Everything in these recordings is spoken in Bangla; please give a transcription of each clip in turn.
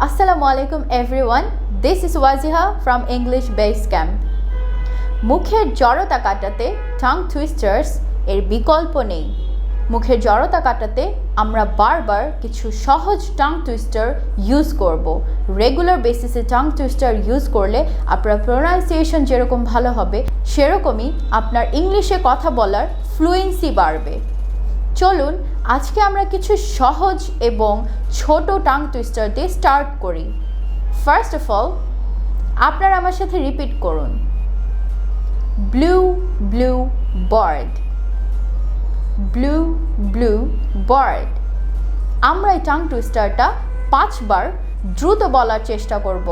Assalamualaikum everyone. This is Waziha from English Base Camp. মুখের জড়তা কাটাতে টাং টুইস্টার্স এর বিকল্প নেই। মুখের জড়তা কাটাতে আমরা বারবার কিছু সহজ টাং টুইস্টার ইউজ করব। রেগুলার বেসিসে টাং টুইস্টার ইউজ করলে আপনার প্রোনাউন্সিয়েশন যেরকম ভালো হবে সেরকমই আপনার ইংলিশে কথা বলার ফ্লুয়েন্সি বাড়বে। চলুন আজকে আমরা কিছু সহজ এবং ছোট টাং টুইস্টার দিয়ে স্টার্ট করি। ফার্স্ট অফ অল আপনারা আমার সাথে রিপিট করুন, blue blue bird, blue blue bird. আমরা এই টাং টুইস্টারটা 5 বার দ্রুত বলার চেষ্টা করব।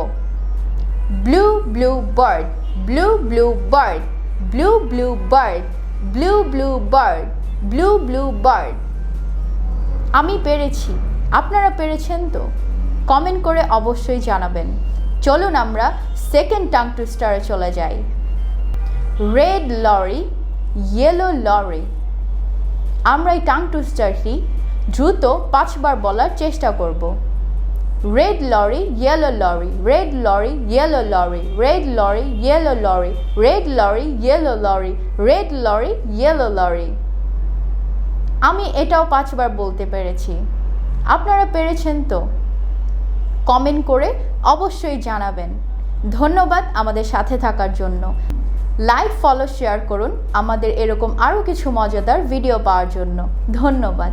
Blue blue bird, blue blue bird, blue blue bird, blue blue bird, blue blue bird. আমি পেরেছি, আপনারা পেরেছেন তো? কমেন্ট করে অবশ্যই জানাবেন। চলুন আমরা সেকেন্ড টাং টুইস্টারে চলে যাই। Red lorry, yellow lorry. আমরা এই টাং টুইস্টারটি দ্রুত 5 বার বলার চেষ্টা করব। Red lorry, yellow lorry, red lorry, yellow lorry, red lorry, yellow lorry, red lorry, yellow lorry, red lorry, yellow lorry. আমি এটাও 5 বার বলতে পেরেছি। আপনারা পেরেছেন তো? কমেন্ট করে অবশ্যই জানাবেন। ধন্যবাদ আমাদের সাথে থাকার জন্য। লাইক, ফলো, শেয়ার করুন আমাদের এরকম আরও কিছু মজাদার ভিডিও পাওয়ার জন্য। ধন্যবাদ।